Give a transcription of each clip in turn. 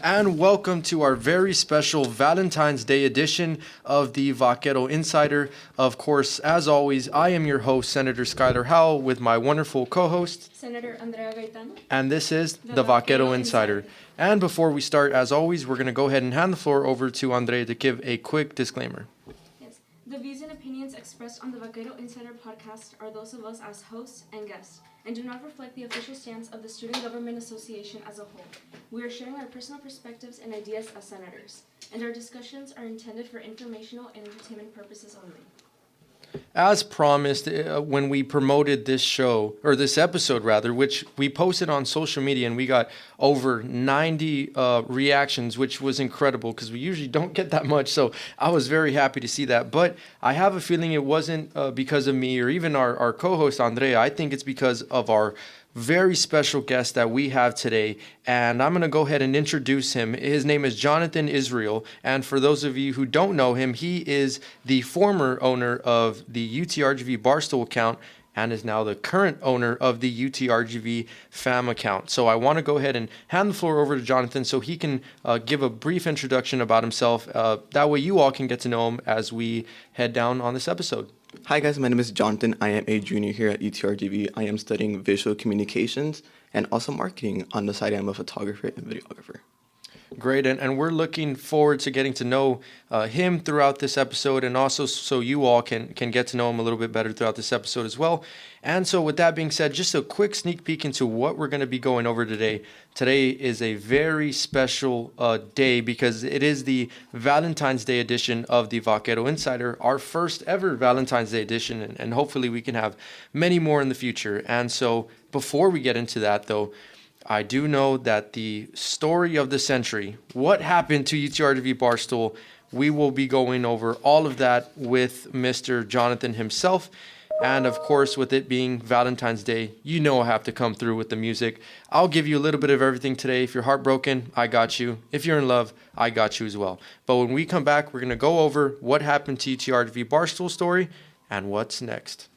and welcome to our very special Valentine's Day edition of the Vaquero Insider. Of course, as always, I am your host, Senator Skylar Howell, with my wonderful co-host, Senator Andrea Gaetano. And this is the Vaquero Insider. And before we start, as always, we're going to go ahead and hand the floor over to Andrea to give a quick disclaimer. Yes. The views and opinions expressed on the Vaquero Insider podcast are those of us as hosts and guests, and do not reflect the official stance of the Student Government Association as a whole. We are sharing our personal perspectives and ideas as senators, and our discussions are intended for informational and entertainment purposes only. As promised, when we promoted this show, or this episode rather, which we posted on social media, and we got over 90 reactions, which was incredible because we usually don't get that much. So I was very happy to see that. But I have a feeling it wasn't because of me or even our co-host, Andrea. I think it's because of our very special guest that we have today, and I'm going to go ahead and introduce him. His name is Jonathan Israel, and for those of you who don't know him, he is the former owner of the UTRGV Barstool account and is now the current owner of the UTRGV FAM account. So I want to go ahead and hand the floor over to Jonathan so he can give a brief introduction about himself. That way you all can get to know him as we head down on this episode. Hi guys, my name is Jonathan. I am a junior here at UTRGV. I am studying visual communications and also marketing. On the side, I am a photographer and videographer. Great, and we're looking forward to getting to know him throughout this episode, and also so you all can get to know him a little bit better throughout this episode as well. And so with that being said, just a quick sneak peek into what we're going to be going over today. Today is a very special day because it is the Valentine's Day edition of the Vaquero Insider, our first ever Valentine's Day edition, and hopefully we can have many more in the future. And so before we get into that though, I do know that the story of the century, what happened to UTRGV Barstool, we will be going over all of that with Mr. Jonathan himself. And of course, with it being Valentine's Day, you know I have to come through with the music. I'll give you a little bit of everything today. If you're heartbroken, I got you. If you're in love, I got you as well. But when we come back, we're going to go over what happened to UTRGV Barstool story and what's next.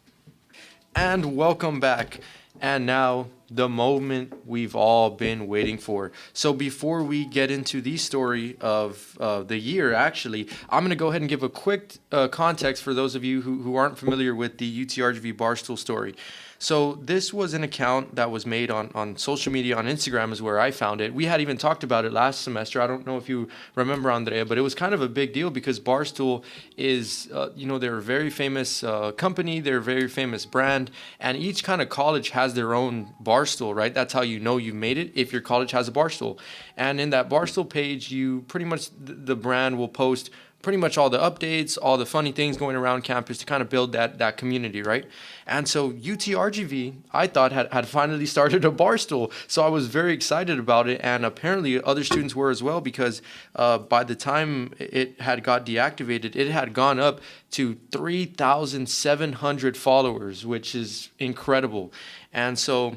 And welcome back. And now, the moment we've all been waiting for. So before we get into the story of the year, actually, I'm going to go ahead and give a quick context for those of you who aren't familiar with the UTRGV Barstool story. So this was an account that was made on social media, on Instagram is where I found it. We had even talked about it last semester. I don't know if you remember, Andrea, but it was kind of a big deal because Barstool is, they're a very famous company, they're a very famous brand, and each kind of college has their own Barstool, right? That's how you know you've made it, if your college has a Barstool. And in that Barstool page, you pretty much, the brand will post pretty much all the updates, all the funny things going around campus to kind of build that community, right? And so UTRGV, I thought, had finally started a Barstool. So I was very excited about it, and apparently other students were as well, because by the time it had got deactivated, it had gone up to 3,700 followers, which is incredible. And so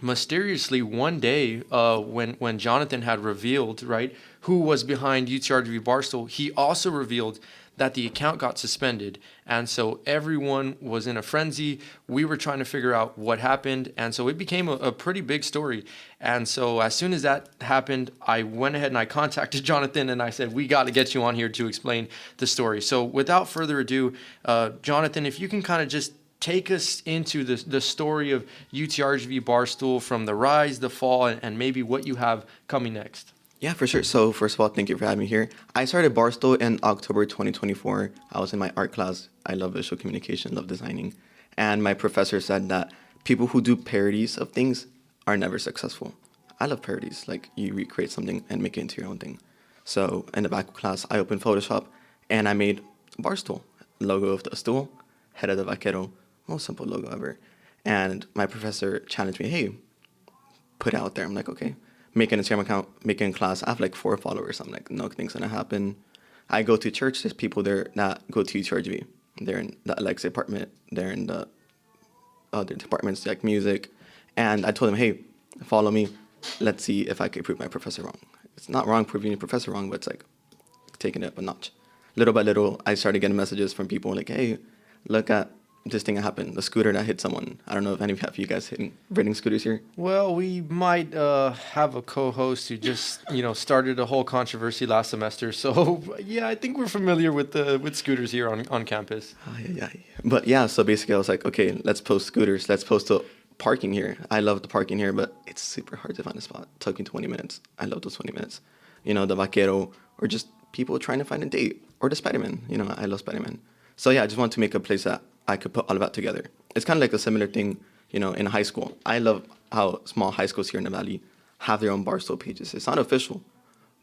mysteriously one day when Jonathan had revealed, right, who was behind UTRGV Barstool, he also revealed that the account got suspended. And so everyone was in a frenzy. We were trying to figure out what happened. And so it became a pretty big story. And so as soon as that happened, I went ahead and I contacted Jonathan and I said, we got to get you on here to explain the story. So without further ado, Jonathan, if you can kind of just take us into the story of UTRGV Barstool from the rise, the fall, and maybe what you have coming next. Yeah, for sure. So first of all, thank you for having me here. I started Barstool in October 2024. I was in my art class. I love visual communication, love designing. And my professor said that people who do parodies of things are never successful. I love parodies. Like, you recreate something and make it into your own thing. So in the back of class, I opened Photoshop and I made Barstool, logo of the stool, head of the Vaquero, most simple logo ever. And my professor challenged me, hey, put it out there. I'm like, okay. Make an Instagram account, make it in class. I have like 4 followers. I'm like, nothing's gonna happen. I go to church. There's people there that go to UTRGV. They're in the Alexa department. They're in the other departments like music. And I told them, hey, follow me. Let's see if I can prove my professor wrong. It's not wrong proving your professor wrong, but it's like taking it up a notch. Little by little, I started getting messages from people like, hey, look at this thing happened, the scooter that hit someone. I don't know if any of you guys riding scooters here. Well, we might have a co-host who just, started a whole controversy last semester. So, yeah, I think we're familiar with scooters here on campus. Yeah. But yeah, so basically I was like, okay, let's post scooters. Let's post the parking here. I love the parking here, but it's super hard to find a spot. It took me 20 minutes. I love those 20 minutes. The Vaquero, or just people trying to find a date, or the Spider-Man. I love Spider-Man. So yeah, I just want to make a place that I could put all of that together. It's kind of like a similar thing, in high school. I love how small high schools here in the Valley have their own Barstool pages. It's not official,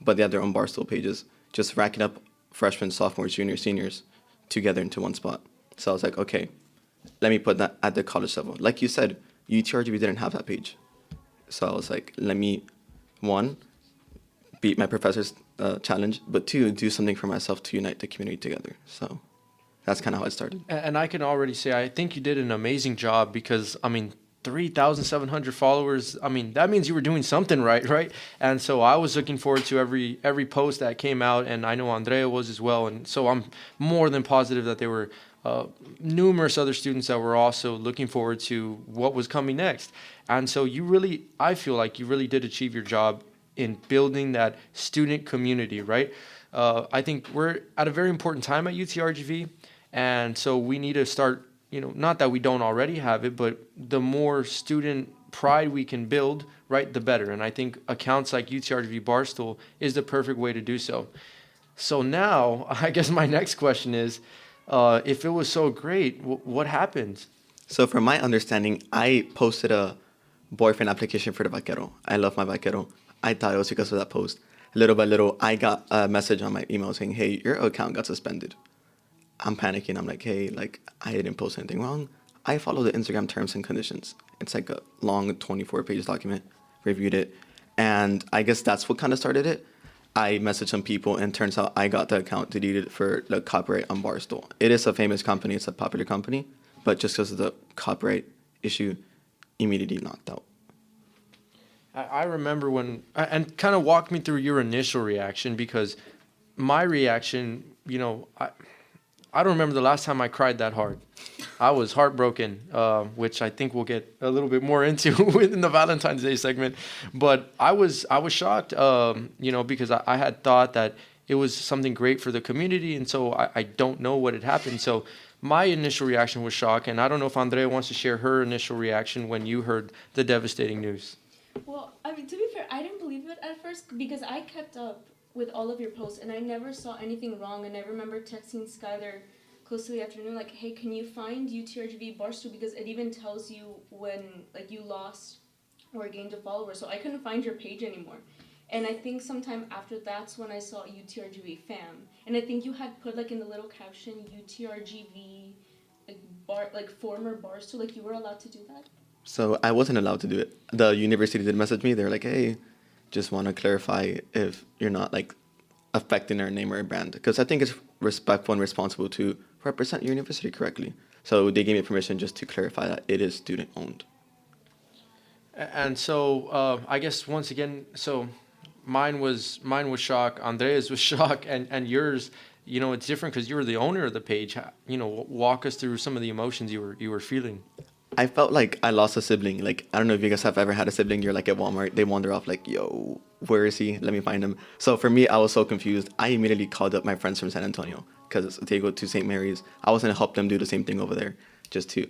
but they have their own Barstool pages, just racking up freshmen, sophomores, juniors, seniors together into one spot. So I was like, okay, let me put that at the college level. Like you said, UTRGV didn't have that page. So I was like, let me, one, beat my professor's challenge, but two, do something for myself to unite the community together. So that's kind of how it started. And I can already say, I think you did an amazing job because, 3,700 followers. That means you were doing something right? And so I was looking forward to every post that came out, and I know Andrea was as well. And so I'm more than positive that there were numerous other students that were also looking forward to what was coming next. And so I feel like you really did achieve your job in building that student community, right? I think we're at a very important time at UTRGV. And so we need to start, not that we don't already have it, but the more student pride we can build, right, the better. And I think accounts like UTRGV Barstool is the perfect way to do so. So now, I guess my next question is, if it was so great, what happened? So from my understanding, I posted a boyfriend application for the Vaquero. I love my Vaquero. I thought it was because of that post. Little by little, I got a message on my email saying, hey, your account got suspended. I'm panicking. I'm like, hey, I didn't post anything wrong. I follow the Instagram terms and conditions. It's like a long 24-page document. Reviewed it. And I guess that's what kind of started it. I messaged some people, and turns out I got the account deleted for the copyright on Barstool. It is a famous company. It's a popular company. But just because of the copyright issue, immediately knocked out. I remember and kind of walk me through your initial reaction, because my reaction, I don't remember the last time I cried that hard. I was heartbroken, which I think we'll get a little bit more into in the Valentine's Day segment. But I was shocked, because I had thought that it was something great for the community, and so I don't know what had happened. So my initial reaction was shock, and I don't know if Andrea wants to share her initial reaction when you heard the devastating news. Well, to be fair, I didn't believe it at first because I kept up with all of your posts and I never saw anything wrong. And I remember texting Skylar close to the afternoon, like, hey, can you find UTRGV Barstool? Because it even tells you when, you lost or gained a follower. So I couldn't find your page anymore. And I think sometime after that's when I saw UTRGV fam. And I think you had put, in the little caption, UTRGV, former Barstool. You were allowed to do that? So I wasn't allowed to do it. The university did message me. They're like, hey, just want to clarify if you're not affecting our name or our brand. Because I think it's respectful and responsible to represent your university correctly. So they gave me permission just to clarify that it is student owned. And so I guess once again, so mine was shock, Andrea's was shock, and yours, it's different because you were the owner of the page. Walk us through some of the emotions you were feeling. I felt like I lost a sibling. I don't know if you guys have ever had a sibling. You're at Walmart. They wander off yo, where is he? Let me find him. So for me, I was so confused. I immediately called up my friends from San Antonio because they go to St. Mary's. I was going to help them do the same thing over there just to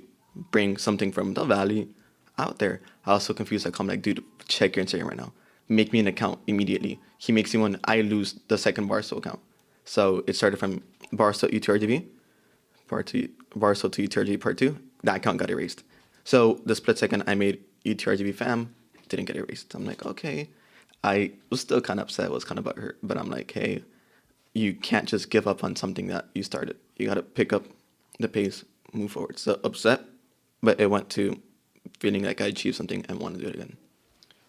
bring something from the Valley out there. I was so confused. I called him dude, check your Instagram right now. Make me an account immediately. He makes me one. I lose the second Barstool account. So it started from Barstool UTRGV, Barstool to UTRGV part 2. That account got erased. So the split second I made UTRGV fam, didn't get erased. I'm like, okay. I was still kind of upset, was kind of butthurt, but I'm like, hey, you can't just give up on something that you started. You got to pick up the pace, move forward. So upset, but it went to feeling like I achieved something and want to do it again.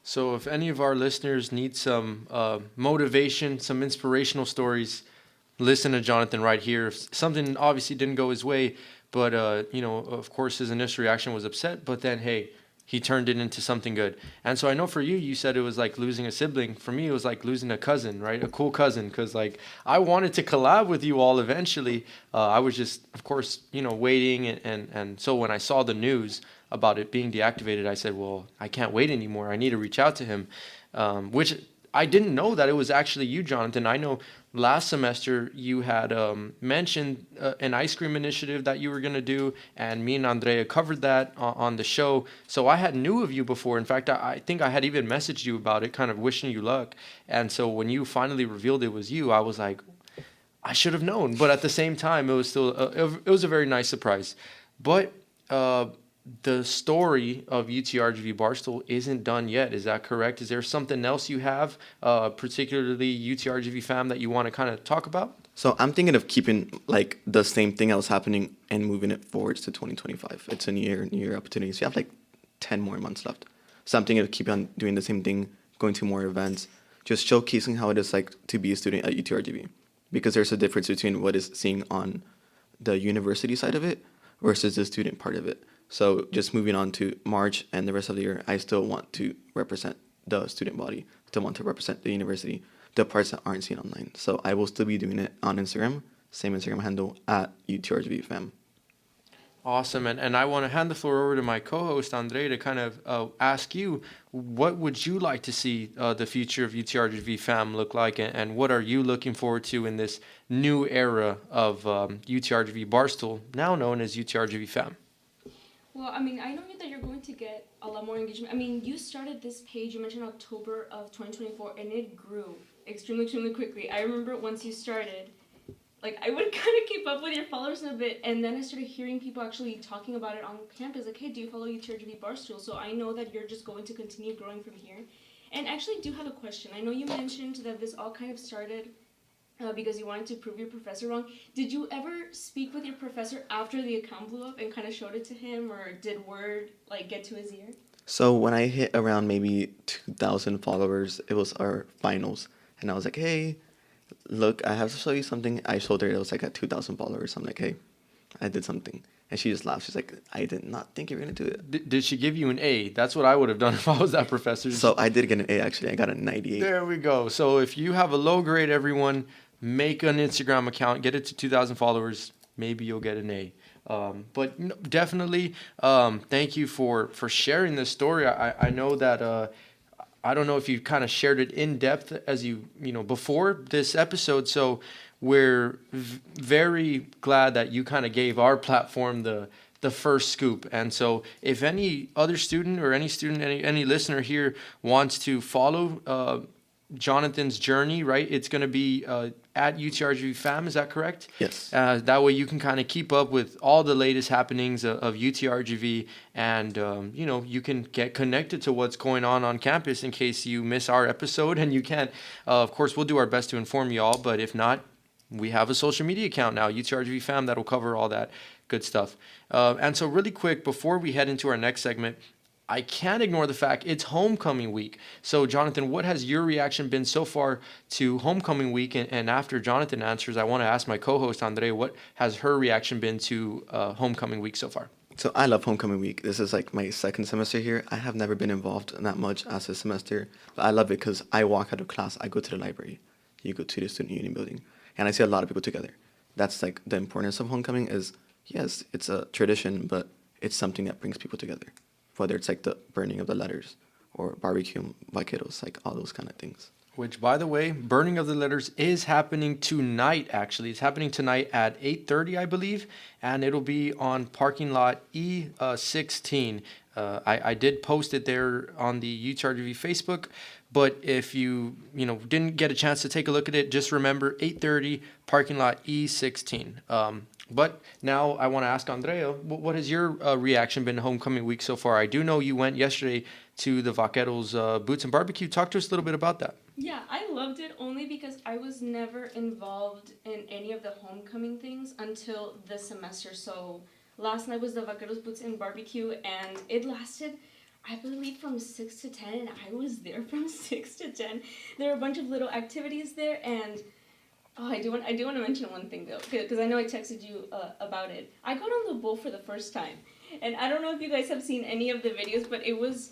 So if any of our listeners need some motivation, some inspirational stories, listen to Jonathan right here. If something obviously didn't go his way, but, of course, his initial reaction was upset. But then, hey, he turned it into something good. And so I know for you, you said it was like losing a sibling. For me, it was like losing a cousin, right? A cool cousin, because like I wanted to collab with you all eventually. I was just, of course, waiting, and so when I saw the news about it being deactivated, I said, well, I can't wait anymore. I need to reach out to him, which I didn't know that it was actually you, Jonathan. I know last semester you had mentioned an ice cream initiative that you were going to do, and me and Andrea covered that on the show. So I had knew of you before. In fact, I think I had even messaged you about it, kind of wishing you luck. And so when you finally revealed it was you, I was like, I should have known. But at the same time, it was still it was a very nice surprise. But the story of UTRGV Barstool isn't done yet. Is that correct? Is there something else you have, particularly UTRGV fam, that you want to kind of talk about? So I'm thinking of keeping like the same thing that was happening and moving it forwards to 2025. It's a new year opportunity. So you have like 10 more months left. So I'm thinking of keep on doing the same thing, going to more events, just showcasing how it is like to be a student at UTRGV. Because there's a difference between what is seen on the university side of it versus the student part of it. So just moving on to March and the rest of the year, I still want to represent the student body, still want to represent the university, the parts that aren't seen online. So I will still be doing it on Instagram, same Instagram handle at UTRGVFam. Awesome. And I want to hand the floor over to my co-host, Andre, to kind of ask you, what would you like to see the future of UTRGV fam look like, and what are you looking forward to in this new era of UTRGV Barstool, now known as UTRGV fam? Well, I mean, I know that you're going to get a lot more engagement. I mean, you started this page, you mentioned October of 2024, and it grew extremely, extremely quickly. I remember once you started, like, I would kind of keep up with your followers a bit, and then I started hearing people actually talking about it on campus, like, hey, do you follow UTRGV Barstool? So I know that you're just going to continue growing from here. And actually, I do have a question. I know you mentioned that this all kind of started because you wanted to prove your professor wrong. Did you ever speak with your professor after the account blew up and kind of showed it to him, or did word like get to his ear? So when I hit around maybe 2,000 followers, it was our finals. And I was like, hey, look, I have to show you something. I showed her it was like at 2,000 followers. I'm like, hey, I did something. And she just laughed. She's like, I did not think you were going to do it. Did she give you an A? That's what I would have done if I was that professor. So I did get an A, actually. I got a 98. There we go. So if you have a low grade, everyone, make an Instagram account, get it to 2,000 followers. Maybe you'll get an A. But no, definitely, thank you for sharing this story. I know that I don't know if you kind of shared it in depth as you before this episode. So we're very glad that you kind of gave our platform the first scoop. And so if any other student or any listener here wants to follow Jonathan's journey, right? It's going to be at UTRGV fam. Is that correct? Yes. That way you can kind of keep up with all the latest happenings of UTRGV, and you can get connected to what's going on campus in case you miss our episode and you can't. Of course, we'll do our best to inform you all, but if not, we have a social media account now, UTRGV fam, that'll cover all that good stuff. And so really quick, before we head into our next segment, I can't ignore the fact it's homecoming week. So, Jonathan, what has your reaction been so far to homecoming week? And after Jonathan answers, I want to ask my co-host, Andre, what has her reaction been to homecoming week so far? So I love homecoming week. This is like my second semester here. I have never been involved in that much as a semester, but I love it because I walk out of class, I go to the library, you go to the student union building, and I see a lot of people together. That's like the importance of homecoming is, yes, it's a tradition, but it's something that brings people together. Whether it's like the burning of the letters or barbecue, vaqueros, like all those kind of things. Which, by the way, burning of the letters is happening tonight, actually. It's happening tonight at 8:30, I believe, and it'll be on parking lot E16. I did post it there on the UTRGV Facebook, but if you didn't get a chance to take a look at it, just remember 8:30, parking lot E16. But now I want to ask Andrea, what has your reaction been to homecoming week so far? I do know you went yesterday to the Vaqueros Boots and Barbecue. Talk to us a little bit about that. Yeah, I loved it only because I was never involved in any of the homecoming things until this semester. So last night was the Vaqueros Boots and Barbecue, and it lasted, I believe, from 6 to 10, and I was there from 6 to 10. There were a bunch of little activities there, and I do want to mention one thing though, because I know I texted you about it. I got on the bull for the first time, And I don't know if you guys have seen any of the videos, but it was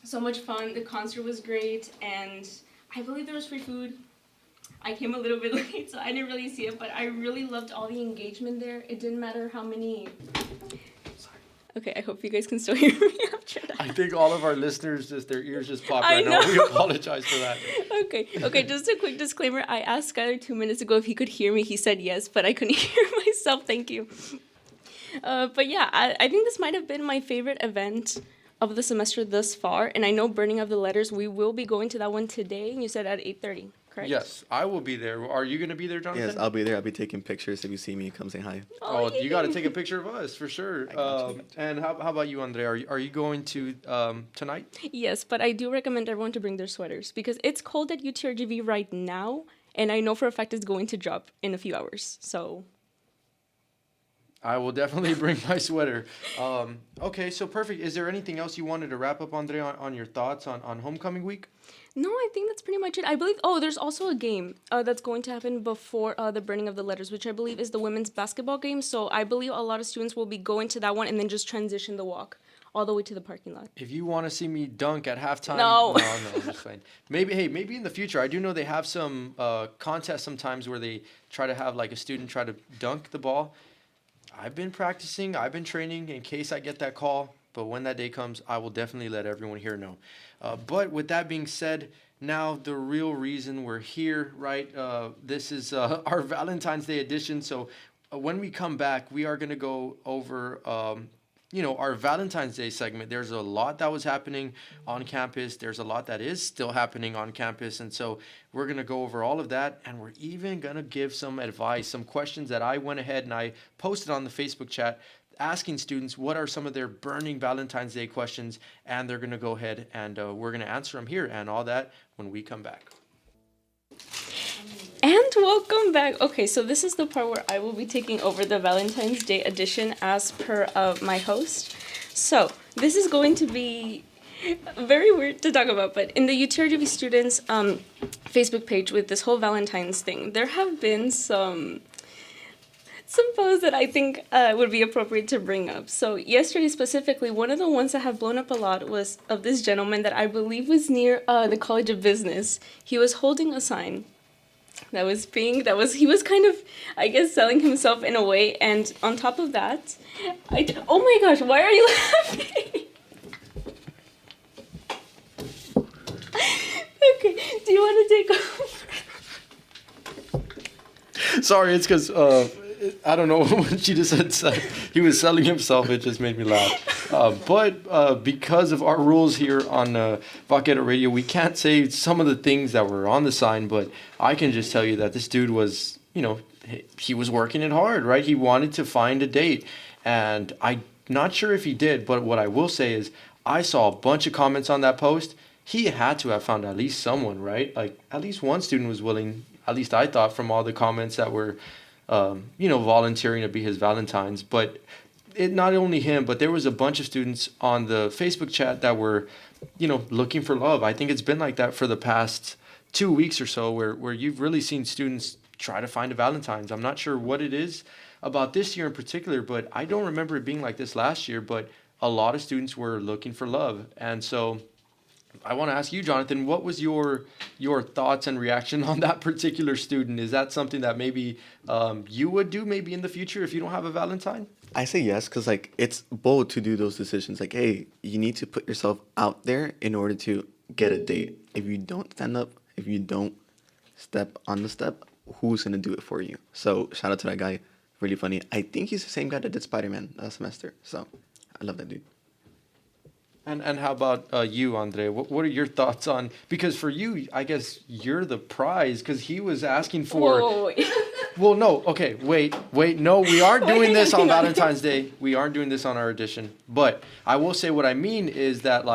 so much fun. The concert was great, and I believe there was free food. I came a little bit late, so I didn't really see it, but I really loved all the engagement there. It didn't matter how many... Okay, I hope you guys can still hear me after that. I think all of our listeners, just their ears just popped I right now. know. We apologize for that. Okay, just a quick disclaimer. I asked Skylar 2 minutes ago if he could hear me. He said yes, but I couldn't hear myself. Thank you. But yeah, I think this might have been my favorite event of the semester thus far. And I know Burning of the Letters, we will be going to that one today. And you said at 8:30, correct? Yes, I will be there. Are you going to be there, Jonathan? Yes, I'll be there. I'll be taking pictures. If you see me, come say hi. Oh, yay. you got to take a picture of us for sure. I got you. And how about you, Andre? Are you going to tonight? Yes, but I do recommend everyone to bring their sweaters because it's cold at UTRGV right now. And I know for a fact it's going to drop in a few hours. So... I will definitely bring my sweater. Okay, so perfect. Is there anything else you wanted to wrap up, Andre, on your thoughts on homecoming week? No, I think that's pretty much it. I believe, there's also a game that's going to happen before the Burning of the Letters, which I believe is the women's basketball game. So I believe a lot of students will be going to that one and then just transition the walk all the way to the parking lot. If you want to see me dunk at halftime, No. no, I'm just playing. Maybe in the future. I do know they have some contests sometimes where they try to have like a student try to dunk the ball. I've been practicing, I've been training in case I get that call, but when that day comes, I will definitely let everyone here know. But with that being said, now the real reason we're here, right? This is our Valentine's Day edition. So when we come back, we are going to go over our Valentine's Day segment. There's a lot that was happening on campus. There's a lot that is still happening on campus. And so we're going to go over all of that. And we're even going to give some advice, some questions that I went ahead and I posted on the Facebook chat, asking students what are some of their burning Valentine's Day questions. And they're going to go ahead and we're going to answer them here and all that when we come back. And welcome back. Okay, so this is the part where I will be taking over the Valentine's Day edition as per my host. So this is going to be very weird to talk about, but in the UTRGV students Facebook page with this whole Valentine's thing, there have been some posts that I think would be appropriate to bring up. So yesterday specifically, one of the ones that have blown up a lot was of this gentleman that I believe was near the College of Business. He was holding a sign that was pink. He was kind of, I guess, selling himself in a way. And on top of that, oh my gosh, why are you laughing? Okay, do you want to take over? Sorry, it's because I don't know when she just said he was selling himself. It just made me laugh. But because of our rules here on Vaquero Radio, we can't say some of the things that were on the sign. But I can just tell you that this dude was, he was working it hard, right? He wanted to find a date, and I'm not sure if he did. But what I will say is, I saw a bunch of comments on that post. He had to have found at least someone, right? Like at least one student was willing. At least I thought from all the comments that were. Volunteering to be his Valentine's. But it not only him, but there was a bunch of students on the Facebook chat that were, looking for love. I think it's been like that for the past 2 weeks or so where you've really seen students try to find a Valentine's. I'm not sure what it is about this year in particular, but I don't remember it being like this last year, but a lot of students were looking for love. And so I want to ask you, Jonathan, what was your thoughts and reaction on that particular student? Is that something that maybe you would do maybe in the future if you don't have a Valentine? I say yes because, it's bold to do those decisions. Like, hey, you need to put yourself out there in order to get a date. If you don't stand up, if you don't step on the step, who's going to do it for you? So shout out to that guy. Really funny. I think he's the same guy that did Spider-Man last semester. So I love that dude. And how about you, Andre? What are your thoughts on, because for you, I guess you're the prize because he was asking for... Whoa. Well, no. Okay, wait. No, we aren't doing this on Valentine's Day. We aren't doing this on our edition. But I will say what I mean is that,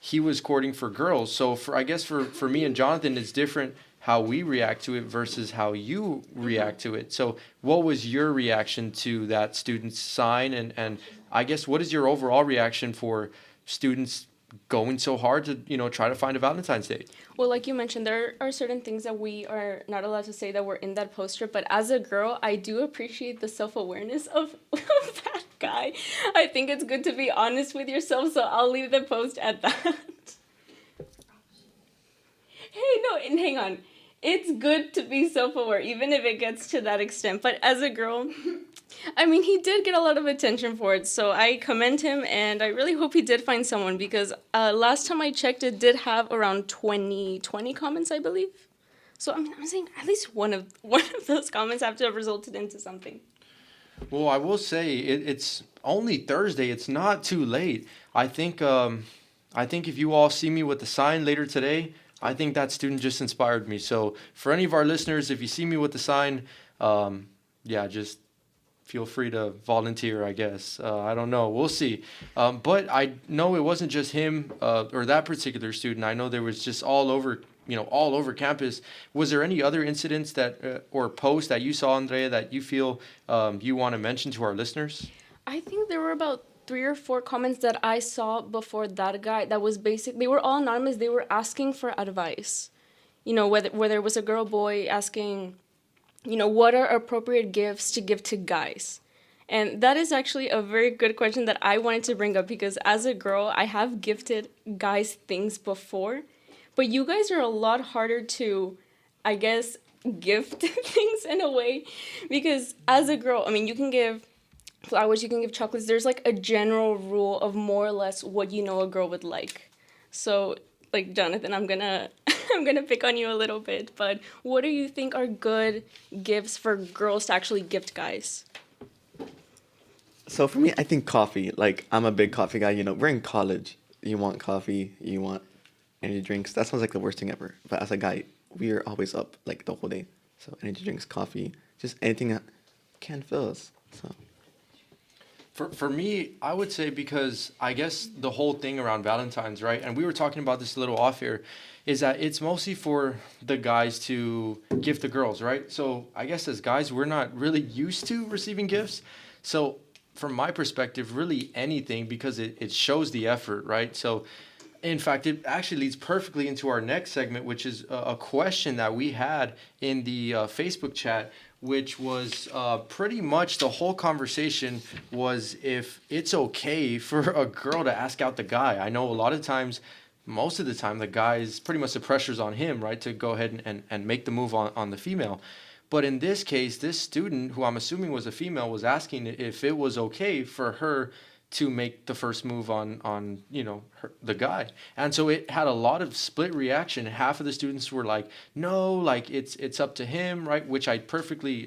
he was courting for girls. So, I guess for me and Jonathan, it's different how we react to it versus how you react to it. So, what was your reaction to that student's sign? And I guess, what is your overall reaction for students going so hard to try to find a Valentine's date? Well, like you mentioned, there are certain things that we are not allowed to say that were in that poster, but as a girl, I do appreciate the self-awareness of that. guy. I think it's good to be honest with yourself, so I'll leave the post at that. Hey, no, and hang on. It's good to be self-aware, even if it gets to that extent. But as a girl, I mean, he did get a lot of attention for it, so I commend him, and I really hope he did find someone, because last time I checked, it did have around 20 comments, I believe. So, I mean, I'm saying at least one of those comments have to have resulted into something. Well, I will say it's only Thursday. It's not too late. I think if you all see me with the sign later today, I think that student just inspired me. So for any of our listeners, if you see me with the sign, yeah, just feel free to volunteer, I guess. I don't know. We'll see. But I know it wasn't just him or that particular student. I know there was just all over campus. Was there any other incidents that or posts that you saw, Andrea, that you feel you want to mention to our listeners? I think there were about 3 or 4 comments that I saw before that guy that was they were all anonymous. They were asking for advice. Whether it was a girl, boy, asking, what are appropriate gifts to give to guys? And that is actually a very good question that I wanted to bring up, because as a girl, I have gifted guys things before, but you guys are a lot harder to, I guess, gift things in a way, because as a girl, I mean, you can give flowers, you can give chocolates. There's like a general rule of more or less what a girl would like. So, like, Jonathan, I'm gonna pick on you a little bit, but what do you think are good gifts for girls to actually gift guys? So for me, I think coffee. Like, I'm a big coffee guy. We're in college. You want coffee, you want energy drinks. That sounds like the worst thing ever. But as a guy, we are always up like the whole day. So energy drinks, coffee, just anything that can fill us. So For me, I would say, because I guess the whole thing around Valentine's, right? And we were talking about this a little off here, is that it's mostly for the guys to gift the girls, right? So I guess as guys, we're not really used to receiving gifts. So from my perspective, really anything, because it shows the effort, right? So in fact, it actually leads perfectly into our next segment, which is a question that we had in the Facebook chat, which was pretty much the whole conversation was if it's okay for a girl to ask out the guy. I know a lot of times, most of the time, the guy's pretty much the pressure's on him, right, to go ahead and make the move on the female. But in this case, this student, who I'm assuming was a female, was asking if it was okay for her to make the first move on the guy. And so it had a lot of split reaction. Half of the students were like, no, like it's up to him, right? Which I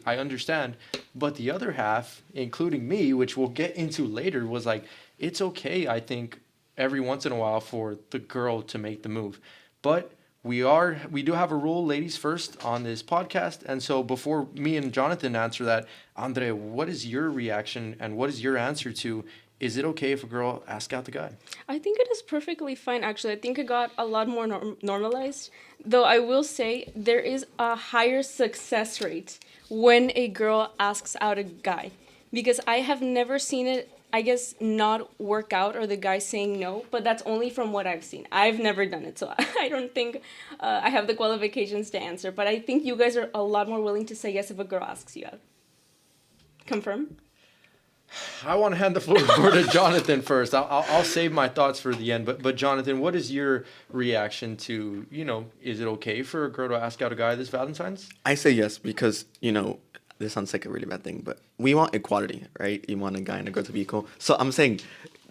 understand. But the other half, including me, which we'll get into later, was like, it's okay, I think, every once in a while for the girl to make the move. But we do have a rule, ladies first, on this podcast. And so before me and Jonathan answer that, Andre, what is your reaction and what is your answer to, is it okay if a girl asks out the guy? I think it is perfectly fine, actually. I think it got a lot more normalized. Though I will say there is a higher success rate when a girl asks out a guy. Because I have never seen it, I guess, not work out or the guy saying no. But that's only from what I've seen. I've never done it, so I don't think I have the qualifications to answer. But I think you guys are a lot more willing to say yes if a girl asks you out. Confirm? I want to hand the floor over to Jonathan first. I'll save my thoughts for the end. But Jonathan, what is your reaction to, is it okay for a girl to ask out a guy this Valentine's? I say yes because, this sounds like a really bad thing, but we want equality, right? You want a guy and a girl to be equal. So I'm saying,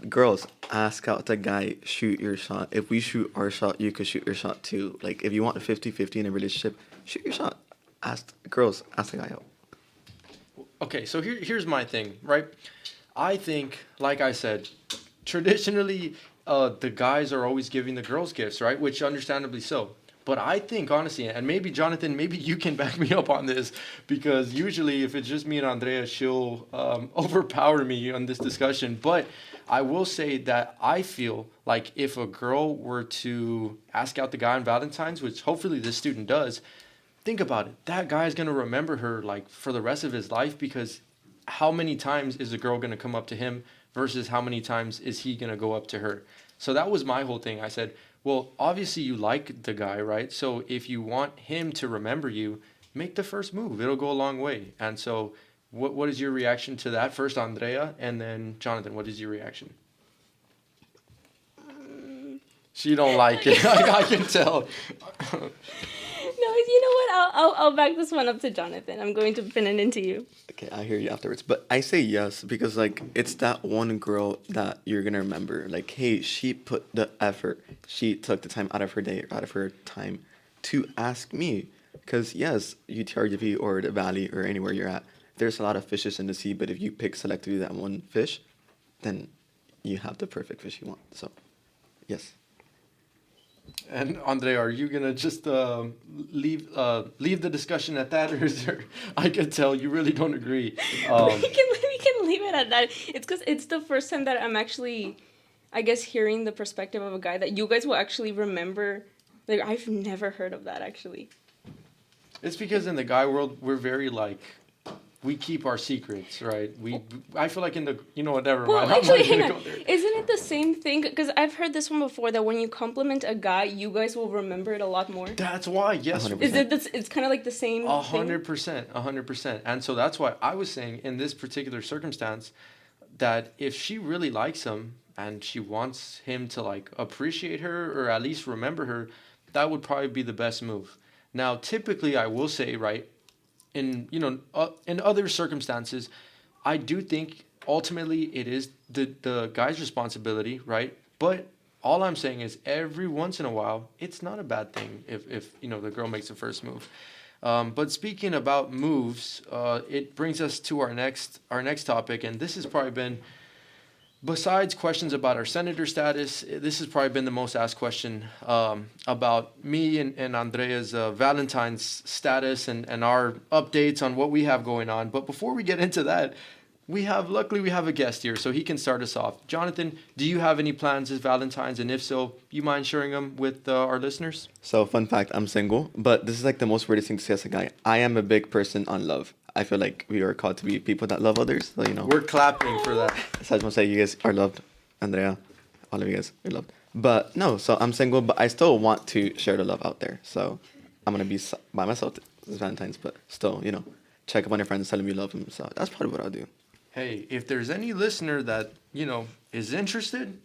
girls, ask out the guy, shoot your shot. If we shoot our shot, you could shoot your shot too. Like, if you want a 50-50 in a relationship, shoot your shot. Ask the guy out. Okay, so here's my thing, right? I think, like I said, traditionally, the guys are always giving the girls gifts, right? Which understandably so. But I think, honestly, and maybe, Jonathan, maybe you can back me up on this, because usually if it's just me and Andrea, she'll overpower me on this discussion. But I will say that I feel like if a girl were to ask out the guy on Valentine's, which hopefully this student does, think about it. That guy's going to remember her like for the rest of his life, because how many times is a girl going to come up to him versus how many times is he going to go up to her? So that was my whole thing. I said, well, obviously you like the guy, right? So if you want him to remember you, make the first move. It'll go a long way. And so What is your reaction to that? First, Andrea, and then Jonathan. What is your reaction? She don't like it. I can tell. No, you know what? I'll back this one up to Jonathan. I'm going to pin it into you. Okay, I'll hear you afterwards. But I say yes because like it's that one girl that you're gonna remember. Like, hey, she put the effort. She took the time out of her day, out of her time, to ask me. Because yes, UTRGV or the Valley or anywhere you're at, there's a lot of fishes in the sea. But if you pick selectively that one fish, then you have the perfect fish you want. So, yes. And Andre, are you gonna just leave the discussion at that, or is there? I could tell you really don't agree. We can leave it at that. It's because it's the first time that I'm actually, I guess, hearing the perspective of a guy that you guys will actually remember. Like, I've never heard of that actually. It's because in the guy world we're very like, we keep our secrets, right? I feel like in the whatever. Well, mind. actually, I'm hang not on. gonna go there. Isn't it the same thing? Because I've heard this one before that when you compliment a guy, you guys will remember it a lot more. That's why, yes. 100%. Is it? It's kind of like the same. 100%, 100%. And so that's why I was saying in this particular circumstance that if she really likes him and she wants him to like appreciate her or at least remember her, that would probably be the best move. Now, typically, I will say, right, in in other circumstances, I do think ultimately it is the guy's responsibility, right? But all I'm saying is every once in a while, it's not a bad thing if the girl makes the first move. But speaking about moves, it brings us to our next topic, and this has probably been, besides questions about our senator status, this has probably been the most asked question about me and Andrea's Valentine's status and our updates on what we have going on. But before we get into that, luckily we have a guest here, so he can start us off. Jonathan, do you have any plans this Valentine's? And if so, you mind sharing them with our listeners? So, fun fact, I'm single, but this is like the most weirdest thing to say as a guy. I am a big person on love. I feel like we are called to be people that love others. So, We're clapping for that. So I just want to say you guys are loved. Andrea, all of you guys are loved. But no, so I'm single, but I still want to share the love out there. So I'm going to be by myself this Valentine's, but still, check up on your friends, tell them you love them. So that's probably what I'll do. Hey, if there's any listener that, is interested,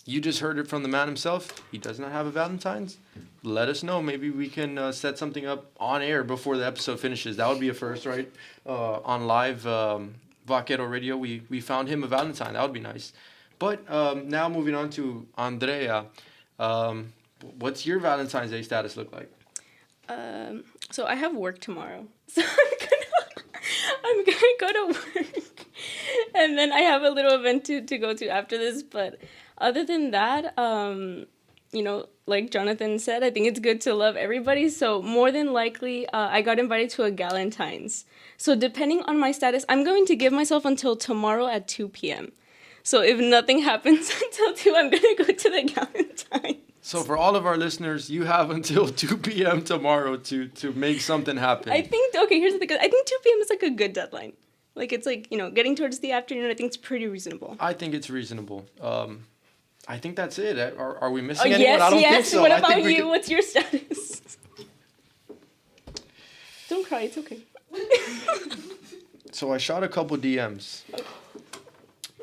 you just heard it from the man himself. He does not have a Valentine's. Let us know. Maybe we can set something up on air before the episode finishes. That would be a first, right? On live Vaquero Radio, we found him a Valentine. That would be nice. But now moving on to Andrea. What's your Valentine's Day status look like? So I have work tomorrow. So I'm gonna go to work, and then I have a little event to go to after this. But other than that, like Jonathan said, I think it's good to love everybody. So more than likely, I got invited to a Galentine's. So depending on my status, I'm going to give myself until tomorrow at 2 p.m. So if nothing happens until 2, I'm going to go to the Galentine's. So for all of our listeners, you have until 2 p.m. tomorrow to make something happen. I think, okay, here's the thing. I think 2 p.m. is like a good deadline. Like, it's like, getting towards the afternoon, I think it's pretty reasonable. I think it's reasonable. I think that's it. Are we missing anyone? Yes, I don't think so. What about you? What's your status? Don't cry. It's okay. So I shot a couple DMs.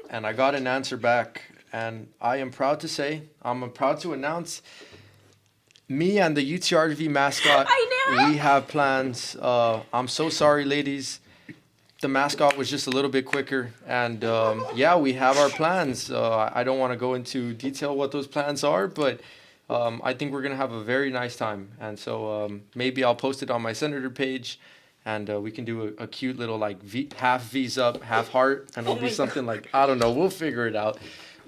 And I got an answer back. And I am proud to say, I'm proud to announce, me and the UTRV mascot, we have plans. I'm so sorry, ladies. The mascot was just a little bit quicker. And we have our plans. I don't want to go into detail what those plans are, but I think we're going to have a very nice time. And so maybe I'll post it on my senator page. And we can do a cute little like half V's up, half heart. And it'll be something like, I don't know, we'll figure it out.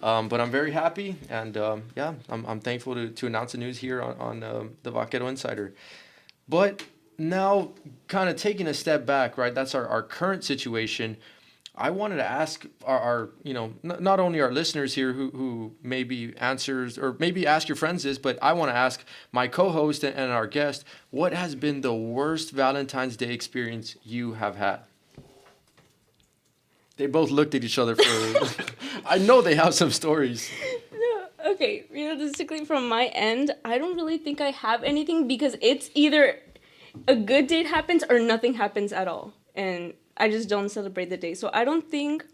But I'm very happy, and I'm thankful to announce the news here on the Vaquero Insider. But now, kind of taking a step back, right? That's our current situation. I wanted to ask our not only our listeners here who maybe answers or maybe ask your friends this, but I want to ask my co-host and our guest, what has been the worst Valentine's Day experience you have had? They both looked at each other for. I know they have some stories. No, okay, realistically, from my end, I don't really think I have anything because it's either a good date happens or nothing happens at all. And I just don't celebrate the day. So I don't think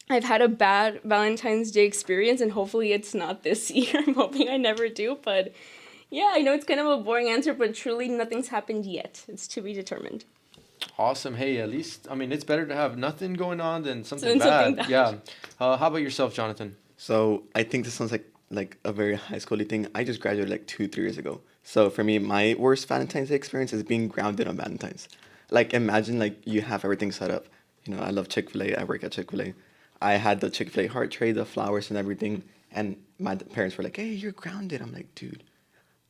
I've had a bad Valentine's Day experience, and hopefully it's not this year. I'm hoping I never do, but yeah, I know it's kind of a boring answer, but truly nothing's happened yet. It's to be determined. Awesome. Hey, at least, I mean, it's better to have nothing going on than something Than something bad. bad. Yeah. How about yourself, Jonathan? So I think this sounds like a very high schooly thing. I just graduated like 2-3 years ago. So for me, my worst Valentine's Day experience is being grounded on Valentine's. Like imagine like you have everything set up. You know, I love Chick-fil-A. I work at Chick-fil-A. I had the Chick-fil-A heart tray, the flowers and everything. And my parents were like, "Hey, you're grounded." I'm like, "Dude,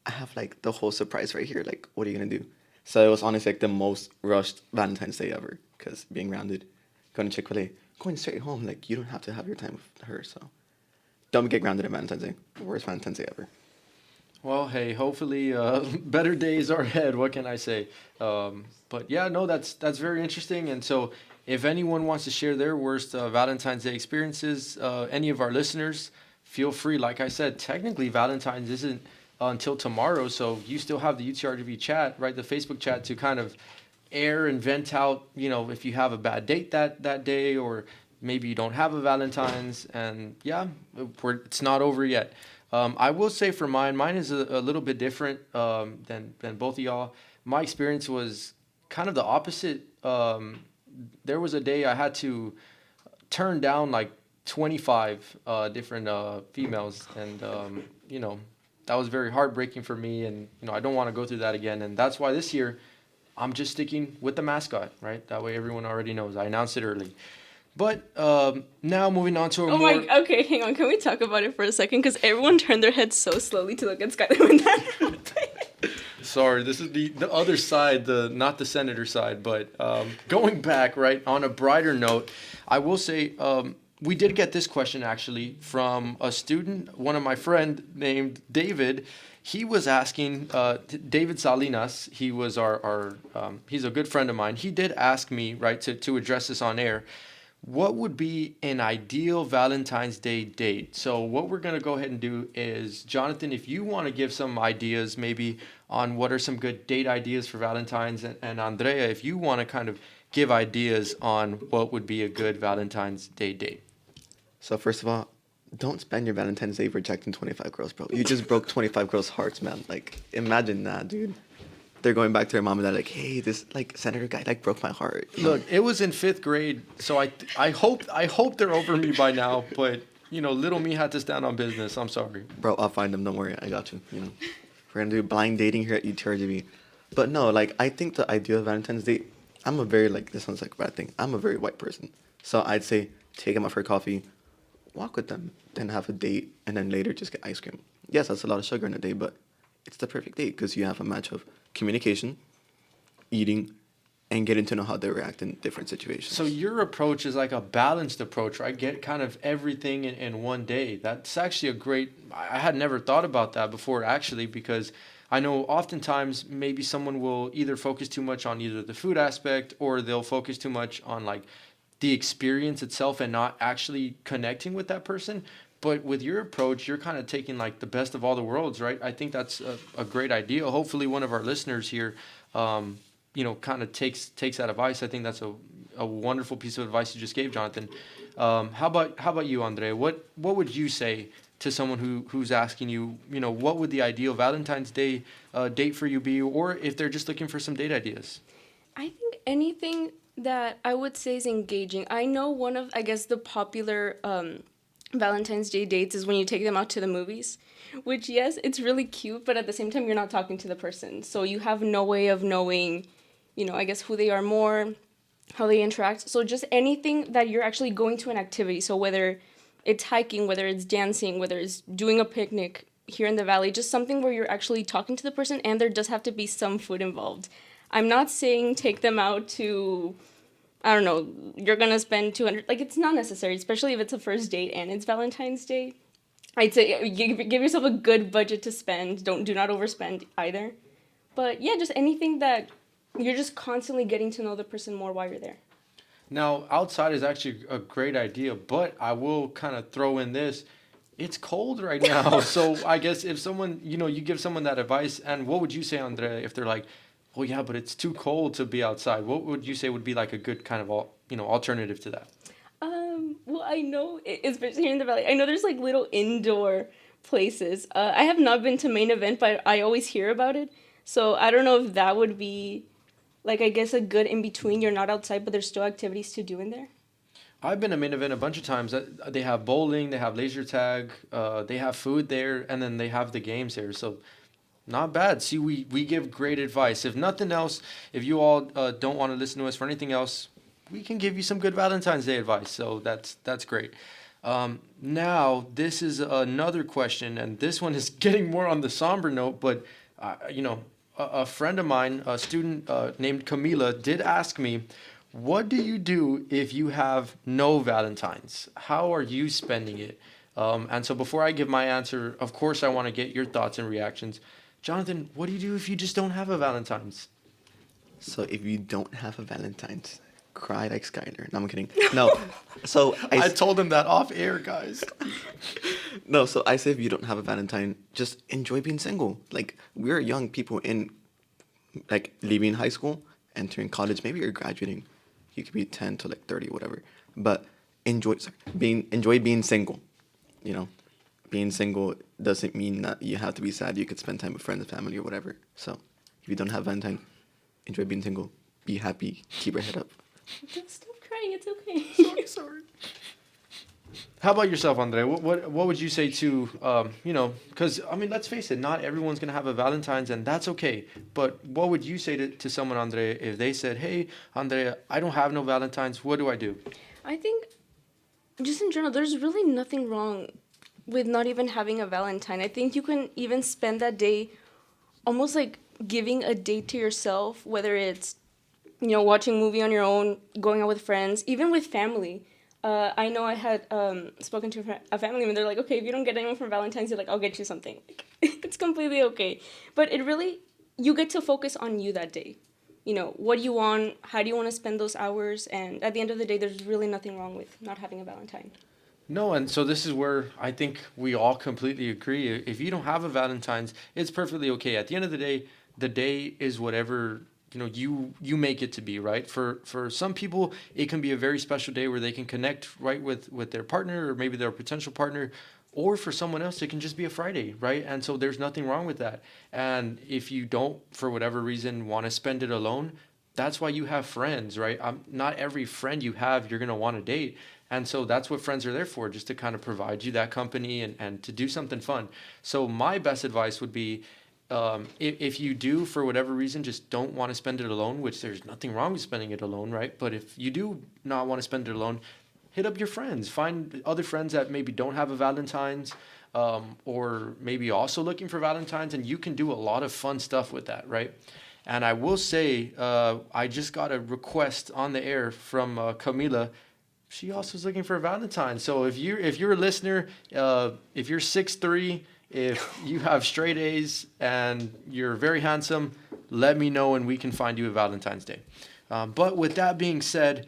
I have like the whole surprise right here. Like, what are you gonna do?" So it was honestly like the most rushed Valentine's Day ever. Cause being grounded, going to Chick-fil-A, going straight home. Like you don't have to have your time with her. So don't get grounded on Valentine's Day. Worst Valentine's Day ever. Well, hey, hopefully better days are ahead. What can I say? But yeah, no, that's very interesting. And so, if anyone wants to share their worst Valentine's Day experiences, any of our listeners, feel free. Like I said, technically Valentine's isn't until tomorrow, so you still have the UTRGV chat, right? The Facebook chat to kind of air and vent out. You know, if you have a bad date that day, or maybe you don't have a Valentine's, and yeah, it's not over yet. I will say for mine is a little bit different than both of y'all. My experience was kind of the opposite. There was a day I had to turn down like 25 different females, and you know, that was very heartbreaking for me, and you know, I don't want to go through that again, and that's why this year I'm just sticking with the mascot, right? That way everyone already knows. I announced it early. But now moving on to a Oh more... my, okay, hang on. Can we talk about it for a second? Because everyone turned their heads so slowly to look at Skylar when that happened. Sorry, this is the other side, not the senator side. But going back, right, on a brighter note, I will say we did get this question actually from a student, one of my friend named David. He was asking, David Salinas, he was he's a good friend of mine. He did ask me, right, to address this on air. What would be an ideal Valentine's Day date? So what we're going to go ahead and do is, Jonathan, if you want to give some ideas maybe on what are some good date ideas for Valentine's, and Andrea, if you want to kind of give ideas on what would be a good Valentine's Day date. So first of all, don't spend your Valentine's Day rejecting 25 girls, bro. You just broke 25 girls' hearts, man. Like, imagine that, dude. They're going back to their mom and they're like, "Hey, this like senator guy like broke my heart." Look, it was in 5th grade, so I hope they're over me by now. But you know, little me had to stand on business. I'm sorry, Bro, I'll find them. Don't worry, I got you. You know, we're gonna do blind dating here at UTRGV. But no, like I think the ideal Valentine's Day. I'm a very like this sounds like a bad thing. I'm a very white person, so I'd say take them out for coffee, walk with them, then have a date, and then later just get ice cream. Yes, that's a lot of sugar in a day, but it's the perfect date because you have a match of communication, eating, and getting to know how they react in different situations. So your approach is like a balanced approach, right? Get kind of everything in one day. That's actually a great... I had never thought about that before, actually, because I know oftentimes maybe someone will either focus too much on either the food aspect, or they'll focus too much on like the experience itself and not actually connecting with that person. But with your approach, you're kind of taking like the best of all the worlds, right? I think that's a great idea. Hopefully one of our listeners here, you know, kind of takes that advice. I think that's a wonderful piece of advice you just gave, Jonathan. How about you, Andre? What would you say to someone who's asking you, you know, what would the ideal Valentine's Day date for you be, or if they're just looking for some date ideas? I think anything that I would say is engaging. I know one of, I guess, the popular Valentine's Day dates is when you take them out to the movies, which, yes, it's really cute, but at the same time, you're not talking to the person. So you have no way of knowing, you know, I guess who they are more, how they interact. So just anything that you're actually going to an activity. So whether it's hiking, whether it's dancing, whether it's doing a picnic here in the valley, just something where you're actually talking to the person, and there does have to be some food involved. I'm not saying take them out to... I don't know, you're going to spend $200, like, it's not necessary, especially if it's a first date and it's Valentine's Day. I'd say give yourself a good budget to spend. Do not overspend either. But yeah, just anything that you're just constantly getting to know the person more while you're there. Now, outside is actually a great idea, but I will kind of throw in this. It's cold right now, so I guess if someone, you know, you give someone that advice, and what would you say, Andre, if they're like, oh yeah, but it's too cold to be outside. What would you say would be like a good kind of alternative to that? Well, I know, especially here in the valley, I know there's like little indoor places. I have not been to Main Event, but I always hear about it. So I don't know if that would be, like, I guess a good in between. You're not outside, but there's still activities to do in there. I've been to Main Event a bunch of times. They have bowling, they have laser tag, they have food there, and then they have the games there. So not bad. See, we give great advice. If nothing else, if you all don't want to listen to us for anything else, we can give you some good Valentine's Day advice. So that's great. Now, this is another question, and this one is getting more on the somber note, but, a friend of mine, a student named Camila, did ask me, what do you do if you have no Valentines? How are you spending it? And so before I give my answer, of course, I want to get your thoughts and reactions. Jonathan, what do you do if you just don't have a Valentine's? So if you don't have a Valentine's, cry like Skyler. No, I'm kidding. No. So I told him that off air, guys. no. So I say if you don't have a Valentine, just enjoy being single. Like, we're young people in, like, leaving high school, entering college. Maybe you're graduating. You could be 10 to like 30, whatever. But enjoy being single. You know, being single doesn't mean that you have to be sad. You could spend time with friends and family or whatever. So if you don't have Valentine, enjoy being single. Be happy. Keep your head up. Just stop crying. It's okay. Sorry. How about yourself, Andre? What would you say to, because, I mean, let's face it, not everyone's going to have a Valentine's, and that's okay. But what would you say to someone, Andre, if they said, hey, Andre, I don't have no Valentine's, what do I do? I think, just in general, there's really nothing wrong with not even having a Valentine. I think you can even spend that day almost like giving a date to yourself, whether it's, watching a movie on your own, going out with friends, even with family. I know I had spoken to a family member. They're like, okay, if you don't get anyone for Valentine's, you're like, I'll get you something. It's completely okay. But you get to focus on you that day. What do you want? How do you want to spend those hours? And at the end of the day, there's really nothing wrong with not having a Valentine. No, and so this is where I think we all completely agree. If you don't have a Valentine's, it's perfectly okay. At the end of the day is whatever you make it to be, right? For some people, it can be a very special day where they can connect right with their partner or maybe their potential partner, or for someone else, it can just be a Friday, right? And so there's nothing wrong with that. And if you don't, for whatever reason, want to spend it alone, that's why you have friends, right? Not every friend you have you're gonna want to date. And so that's what friends are there for, just to kind of provide you that company and to do something fun. So my best advice would be, if you do, for whatever reason, just don't want to spend it alone, which there's nothing wrong with spending it alone, right? But if you do not want to spend it alone, hit up your friends. Find other friends that maybe don't have a Valentine's, or maybe also looking for Valentine's, and you can do a lot of fun stuff with that, right? And I will say, I just got a request on the air from Camila. She also is looking for a Valentine. So if you're a listener, if you're 6'3", if you have straight A's and you're very handsome, let me know and we can find you a Valentine's Day. But with that being said,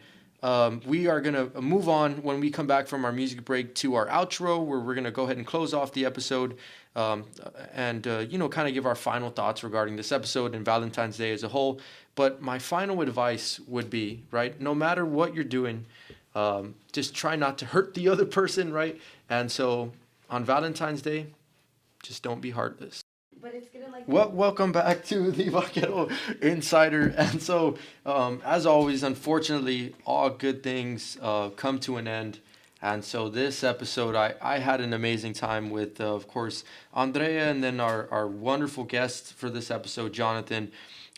we are going to move on when we come back from our music break to our outro, where we're going to go ahead and close off the episode, and kind of give our final thoughts regarding this episode and Valentine's Day as a whole. But my final advice would be, right, no matter what you're doing, just try not to hurt the other person, right? And so on Valentine's Day, just don't be heartless. But it's gonna like. Well, welcome back to the Vaquero Insider. And so, as always, unfortunately, all good things come to an end. And so this episode, I had an amazing time with, of course, Andrea, and then our wonderful guest for this episode, Jonathan.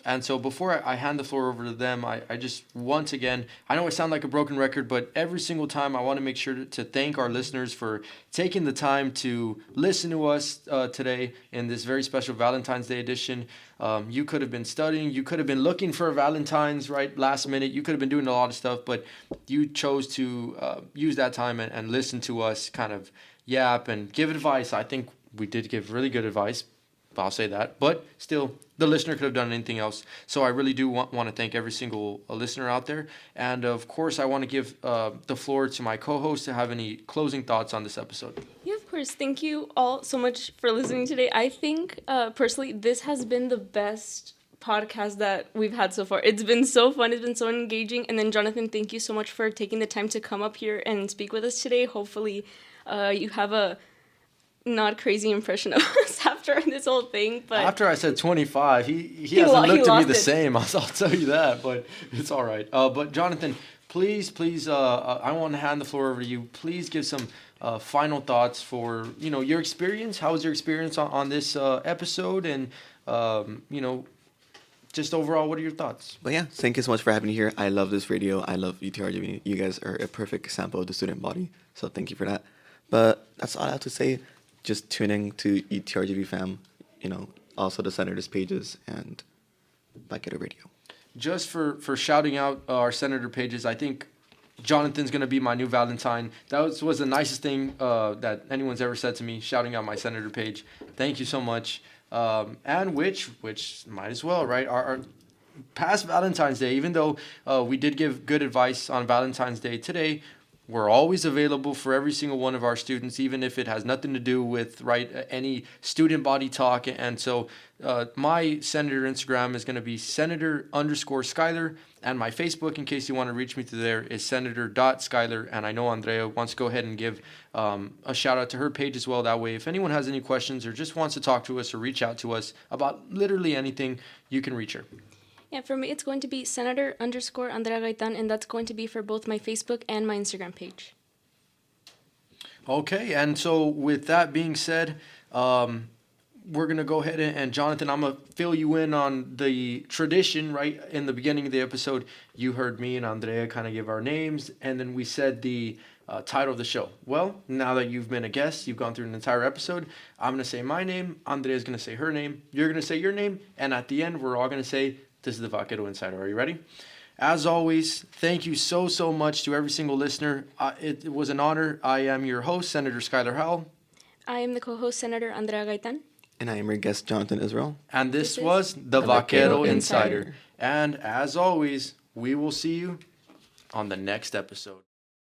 And so before I hand the floor over to them, I just, once again, I know I sound like a broken record, but every single time I want to make sure to thank our listeners for taking the time to listen to us today in this very special Valentine's Day edition. You could have been studying, you could have been looking for Valentine's, right, last minute. You could have been doing a lot of stuff, but you chose to use that time and listen to us kind of yap and give advice. I think we did give really good advice. I'll say that, but still, the listener could have done anything else. So I really do want to thank every single listener out there. And of course, I want to give the floor to my co-host to have any closing thoughts on this episode. Yeah, of course. Thank you all so much for listening today. I think, personally, this has been the best podcast that we've had so far. It's been so fun. It's been so engaging. And then, Jonathan, thank you so much for taking the time to come up here and speak with us today. Hopefully, you have a not crazy impression of us after this whole thing. But after I said 25, he hasn't looked at me the same. I'll tell you that, but it's all right. But Jonathan, please, I want to hand the floor over to you. Please give some final thoughts for your experience. How was your experience on this episode, and just overall, what are your thoughts? But yeah, thank you so much for having me here. I love this radio. I love UTRGV. You guys are a perfect example of the student body. So thank you for that. But that's all I have to say. Just tune in to UTRGV fam. Also the Senators pages and Vaquero Radio. Just for shouting out our Senator pages, I think Jonathan's going to be my new Valentine. That was the nicest thing that anyone's ever said to me, shouting out my Senator page. Thank you so much. And which might as well, right? Our past Valentine's Day, even though we did give good advice on Valentine's Day today, we're always available for every single one of our students, even if it has nothing to do with any student body talk. And so my Senator Instagram is going to be Senator_Skyler, and my Facebook, in case you want to reach me through there, is Senator.Skyler. And I know Andrea wants to go ahead and give a shout out to her page as well. That way, if anyone has any questions or just wants to talk to us or reach out to us about literally anything, you can reach her. Yeah, for me, it's going to be Senator_Andrea Gaitan, and that's going to be for both my Facebook and my Instagram page. Okay, and so with that being said, we're going to go ahead and Jonathan, I'm going to fill you in on the tradition. Right in the beginning of the episode, you heard me and Andrea kind of give our names, and then we said the title of the show. Well, now that you've been a guest, you've gone through an entire episode, I'm going to say my name, Andrea's going to say her name, you're going to say your name, and at the end, we're all going to say, this is the Vaquero Insider. Are you ready? As always, thank you so much to every single listener. It was an honor. I am your host, Senator Skyler Howell. I am the co-host, Senator Andrea Gaitan. And I am your guest, Jonathan Israel. And this was the Vaquero Insider. And as always, we will see you on the next episode.